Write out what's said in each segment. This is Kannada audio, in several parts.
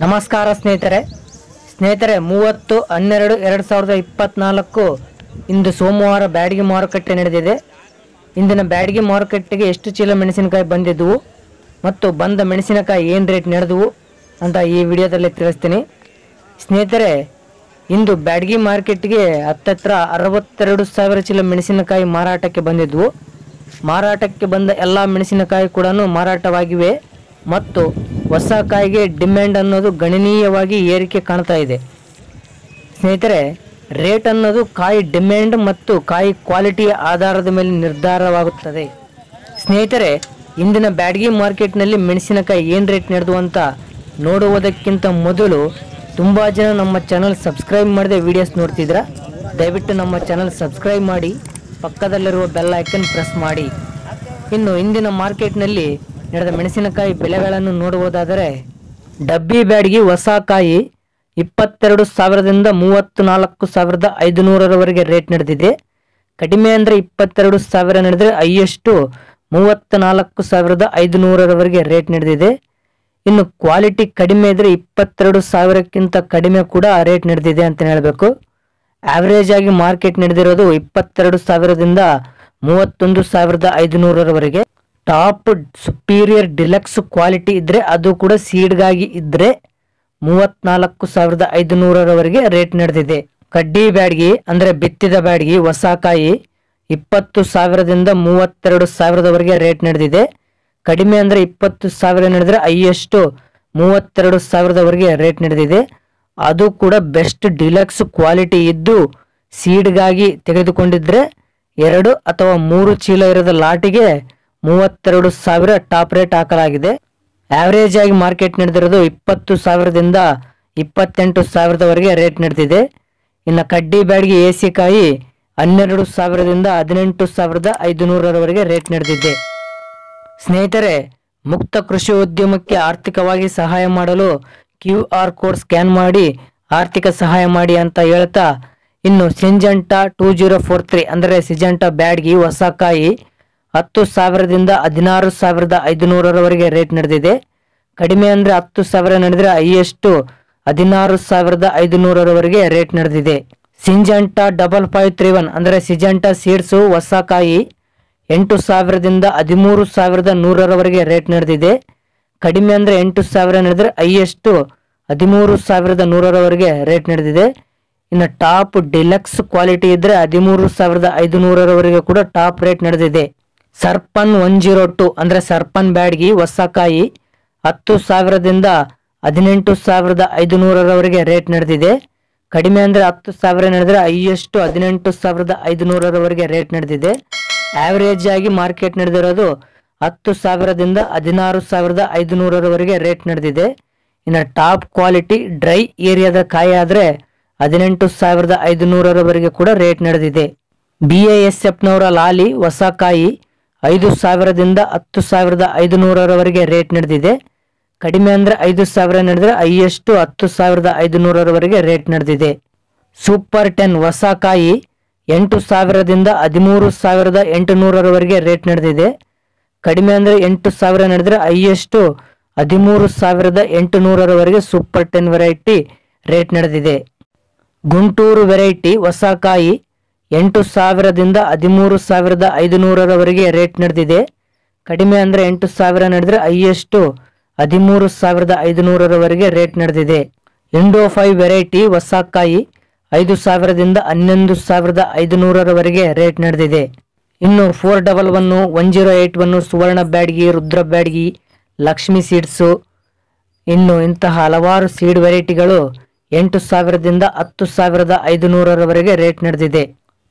ನಮಸ್ಕಾರ ಸ್ನೇಹಿತರೆ 30/12/2024 ಇಂದು ಸೋಮವಾರ ಬ್ಯಾಡಗಿ ಮಾರುಕಟ್ಟೆ ನಡೆದಿದೆ। ಇಂದಿನ ಬ್ಯಾಡಗಿ ಮಾರುಕಟ್ಟೆಗೆ ಎಷ್ಟು ಚೀಲ ಮೆಣಸಿನಕಾಯಿ ಬಂದಿದ್ದವು ಮತ್ತು ಬಂದ ಮೆಣಸಿನಕಾಯಿ ಏನು ರೇಟ್ ನಡೆದವು ಅಂತ ಈ ವಿಡಿಯೋದಲ್ಲಿ ತಿಳಿಸ್ತೀನಿ। ಸ್ನೇಹಿತರೆ, ಇಂದು ಬ್ಯಾಡಗಿ ಮಾರ್ಕೆಟ್ಗೆ ಹತ್ತತ್ರ 62,000 ಚೀಲ ಮೆಣಸಿನಕಾಯಿ ಮಾರಾಟಕ್ಕೆ ಬಂದಿದ್ದವು। ಮಾರಾಟಕ್ಕೆ ಬಂದ ಎಲ್ಲ ಮೆಣಸಿನಕಾಯಿ ಕೂಡ ಮಾರಾಟವಾಗಿವೆ ಮತ್ತು ಹೊಸ ಕಾಯಿಗೆ ಡಿಮ್ಯಾಂಡ್ ಅನ್ನೋದು ಗಣನೀಯವಾಗಿ ಏರಿಕೆ ಕಾಣ್ತಾ ಇದೆ। ಸ್ನೇಹಿತರೆ, ರೇಟ್ ಅನ್ನೋದು ಕಾಯಿ ಡಿಮ್ಯಾಂಡ್ ಮತ್ತು ಕಾಯಿ ಕ್ವಾಲಿಟಿಯ ಆಧಾರದ ಮೇಲೆ ನಿರ್ಧಾರವಾಗುತ್ತದೆ। ಸ್ನೇಹಿತರೆ, ಇಂದಿನ ಬ್ಯಾಡಗಿ ಮಾರ್ಕೆಟ್ನಲ್ಲಿ ಮೆಣಸಿನಕಾಯಿ ಏನು ರೇಟ್ ನಡೆದು ಅಂತ ನೋಡುವುದಕ್ಕಿಂತ ಮೊದಲು ತುಂಬ ಜನ ನಮ್ಮ ಚಾನಲ್ ಸಬ್ಸ್ಕ್ರೈಬ್ ಮಾಡದೆ ವಿಡಿಯೋಸ್ ನೋಡ್ತಿದ್ರ, ದಯವಿಟ್ಟು ನಮ್ಮ ಚಾನಲ್ ಸಬ್ಸ್ಕ್ರೈಬ್ ಮಾಡಿ, ಪಕ್ಕದಲ್ಲಿರುವ ಬೆಲ್ ಐಕನ್ ಪ್ರೆಸ್ ಮಾಡಿ। ಇನ್ನು ಇಂದಿನ ಮಾರ್ಕೆಟ್ನಲ್ಲಿ ನಡೆದ ಮೆಣಸಿನಕಾಯಿ ಬೆಲೆಗಳನ್ನು ನೋಡುವುದಾದರೆ, ಡಬ್ಬಿ ಬ್ಯಾಡಗಿ ಹೊಸ ಕಾಯಿ 22,000ದಿಂದ 34,500ರವರೆಗೆ ರೇಟ್ ನಡೆದಿದೆ। ಕಡಿಮೆ ಅಂದರೆ 22,000 ನಡೆದರೆ ಹೈಯೆಸ್ಟು 34,500ರವರೆಗೆ ರೇಟ್ ನಡೆದಿದೆ। ಇನ್ನು ಕ್ವಾಲಿಟಿ ಕಡಿಮೆ ಇದ್ರೆ 22,000ಕ್ಕಿಂತ ಕಡಿಮೆ ಕೂಡ ರೇಟ್ ನಡೆದಿದೆ ಅಂತ ಹೇಳಬೇಕು। ಆವರೇಜ್ ಆಗಿ ಮಾರ್ಕೆಟ್ ನಡೆದಿರೋದು 22,000ದಿಂದ 31,500ರವರೆಗೆ। ಟಾಪ್ ಸುಪೀರಿಯರ್ ಡಿಲಕ್ಸ್ ಕ್ವಾಲಿಟಿ ಇದ್ರೆ ಅದು ಕೂಡ ಸೀಡ್ಗಾಗಿ ಇದ್ರೆ 34,500ರವರೆಗೆ ರೇಟ್ ನಡೆದಿದೆ। ಕಡ್ಡಿ ಬ್ಯಾಡಗಿ ಅಂದ್ರೆ ಬಿತ್ತಿದ ಬ್ಯಾಡಗಿ ಹೊಸ ಕಾಯಿ 20,000ದಿಂದ 32,000ರವರೆಗೆ ರೇಟ್ ನಡೆದಿದೆ। ಕಡಿಮೆ ಅಂದ್ರೆ 20,000 ನಡೆದ್ರೆ ಹೈಯೆಸ್ಟ್ 32,000ರವರೆಗೆ ರೇಟ್ ನಡೆದಿದೆ। ಅದು ಕೂಡ ಬೆಸ್ಟ್ ಡಿಲಕ್ಸ್ ಕ್ವಾಲಿಟಿ ಇದ್ದು ಸೀಡ್ಗಾಗಿ ತೆಗೆದುಕೊಂಡಿದ್ರೆ 2 ಅಥವಾ 3 ಚೀಲ ಇರೋದ ಲಾಟಿಗೆ 32,000 ಟಾಪ್ ರೇಟ್ ಹಾಕಲಾಗಿದೆ। ಆವರೇಜ್ ಆಗಿ ಮಾರ್ಕೆಟ್ ನಡೆದಿರೋದು 20,000ದಿಂದ 28,000ರವರೆಗೆ ರೇಟ್ ನಡೆದಿದೆ। ಇನ್ನು ಕಡ್ಡಿ ಬ್ಯಾಡಗಿ ಎಸಿ ಕಾಯಿ 12,000ದಿಂದ 18,500ರವರೆಗೆ ರೇಟ್ ನಡೆದಿದೆ। ಸ್ನೇಹಿತರೆ, ಮುಕ್ತ ಕೃಷಿ ಉದ್ಯಮಕ್ಕೆ ಆರ್ಥಿಕವಾಗಿ ಸಹಾಯ ಮಾಡಲು QR ಕೋಡ್ ಸ್ಕ್ಯಾನ್ ಮಾಡಿ ಆರ್ಥಿಕ ಸಹಾಯ ಮಾಡಿ ಅಂತ ಹೇಳ್ತಾ, ಇನ್ನು ಸಿಂಜೆಂಟಾ 2043 ಅಂದರೆ ಸಿಂಜೆಂಟಾ ಬ್ಯಾಡಗಿ ಹೊಸ ಕಾಯಿ 10,000ದಿಂದ 16,500ರವರೆಗೆ ರೇಟ್ ನಡೆದಿದೆ। ಕಡಿಮೆ ಅಂದರೆ 10,000 ನಡೆದರೆ ಹೈಯೆಸ್ಟ್ 16,500ರವರೆಗೆ ರೇಟ್ ನಡೆದಿದೆ। ಸಿಂಜೆಂಟಾ 5531 ಅಂದರೆ ಸಿಂಜೆಂಟಾ ಸೀಡ್ಸು ಹೊಸ ಕಾಯಿ 8,000ದಿಂದ 13,100ರವರೆಗೆ ರೇಟ್ ನಡೆದಿದೆ। ಕಡಿಮೆ ಅಂದರೆ 8,000 ನಡೆದರೆ ಹೈಯೆಸ್ಟ್ 13,100ರವರೆಗೆ ರೇಟ್ ನಡೆದಿದೆ। ಇನ್ನು ಟಾಪ್ ಡಿಲಕ್ಸ್ ಕ್ವಾಲಿಟಿ ಇದ್ರೆ 13,500ರವರೆಗೆ ಕೂಡ ಟಾಪ್ ರೇಟ್ ನಡೆದಿದೆ। ಸರ್ಪನ್ 102 ಅಂದ್ರೆ ಸರ್ಪನ್ ಬ್ಯಾಡಗಿ ಹೊಸ ಕಾಯಿ 10,000ದಿಂದ 18,500ರವರೆಗೆ ರೇಟ್ ನಡೆದಿದೆ। ಕಡಿಮೆ ಅಂದರೆ 10,000 ನಡೆದರೆ ಹೈಯೆಸ್ಟ್ 18,500ರವರೆಗೆ ರೇಟ್ ನಡೆದಿದೆ। ಆವರೇಜ್ ಆಗಿ ಮಾರ್ಕೆಟ್ ನಡೆದಿರೋದು 10,000ದಿಂದ 16,500ರವರೆಗೆ ರೇಟ್ ನಡೆದಿದೆ। ಇನ್ನು ಟಾಪ್ ಕ್ವಾಲಿಟಿ ಡ್ರೈ ಏರಿಯಾದ ಕಾಯಿ ಆದರೆ 18,500ರವರೆಗೆ ಕೂಡ ರೇಟ್ ನಡೆದಿದೆ। BASFನವರ ಲಾಲಿ ಹೊಸ ಕಾಯಿ 5,000ದಿಂದ 10,500ರವರೆಗೆ ರೇಟ್ ನಡೆದಿದೆ। ಕಡಿಮೆ ಅಂದರೆ 5,000 ನಡೆದರೆ ಹೈಯೆಸ್ಟ್ 10,500ರವರೆಗೆ ರೇಟ್ ನಡೆದಿದೆ। ಸೂಪರ್ 10 ಹೊಸ ಕಾಯಿ 8,000ದಿಂದ 13,800ರವರೆಗೆ ರೇಟ್ ನಡೆದಿದೆ। ಕಡಿಮೆ ಅಂದರೆ 8,000 ನಡೆದರೆ ಹೈಯೆಸ್ಟ್ 13,800ರವರೆಗೆ ಸೂಪರ್ 10 ವೆರೈಟಿ ರೇಟ್ ನಡೆದಿದೆ। ಗುಂಟೂರು ವೆರೈಟಿ ಹೊಸ ಕಾಯಿ 8,000ದಿಂದ 13,500ರವರೆಗೆ ರೇಟ್ ನಡೆದಿದೆ। ಕಡಿಮೆ ಅಂದರೆ 8,000 ನಡೆದರೆ ಹೈಯೆಸ್ಟ್ 13,500ರವರೆಗೆ ರೇಟ್ ನಡೆದಿದೆ। ಇಂಡೋ 5 ವೆರೈಟಿ ಹೊಸ ಕಾಯಿ 5,000ದಿಂದ 11,500ರವರೆಗೆ ರೇಟ್ ನಡೆದಿದೆ। ಇನ್ನು 411 1081 ಸುವರ್ಣ ಬ್ಯಾಡಗಿ ರುದ್ರ ಬ್ಯಾಡಗಿ ಲಕ್ಷ್ಮಿ ಸೀಡ್ಸು ಇನ್ನು ಇಂತಹ ಹಲವಾರು ಸೀಡ್ ವೆರೈಟಿಗಳು 8,000ದಿಂದ 10,500ರವರೆಗೆ ರೇಟ್ ನಡೆದಿದೆ।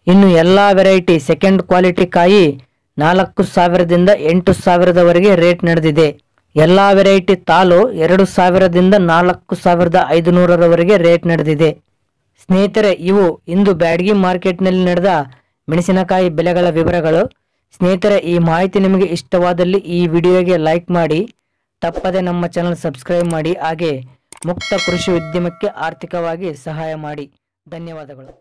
ಇನ್ನು ಎಲ್ಲಾ ವೆರೈಟಿ ಸೆಕೆಂಡ್ ಕ್ವಾಲಿಟಿ ಕಾಯಿ 4,000ದಿಂದ 8,000ರವರೆಗೆ ರೇಟ್ ನಡೆದಿದೆ। ಎಲ್ಲಾ ವೆರೈಟಿ ತಾಲು 2,000ದಿಂದ 4,500ರವರೆಗೆ ರೇಟ್ ನಡೆದಿದೆ। ಸ್ನೇಹಿತರೆ, ಇವು ಇಂದು ಬ್ಯಾಡಗಿ ಮಾರ್ಕೆಟ್ನಲ್ಲಿ ನಡೆದ ಮೆಣಸಿನಕಾಯಿ ಬೆಲೆಗಳ ವಿವರಗಳು। ಸ್ನೇಹಿತರೆ, ಈ ಮಾಹಿತಿ ನಿಮಗೆ ಇಷ್ಟವಾದಲ್ಲಿ ಈ ವಿಡಿಯೋಗೆ ಲೈಕ್ ಮಾಡಿ, ತಪ್ಪದೆ ನಮ್ಮ ಚಾನಲ್ ಸಬ್ಸ್ಕ್ರೈಬ್ ಮಾಡಿ, ಹಾಗೆ ಮುಕ್ತ ಕೃಷಿ ಉದ್ಯಮಕ್ಕೆ ಆರ್ಥಿಕವಾಗಿ ಸಹಾಯ ಮಾಡಿ। ಧನ್ಯವಾದಗಳು।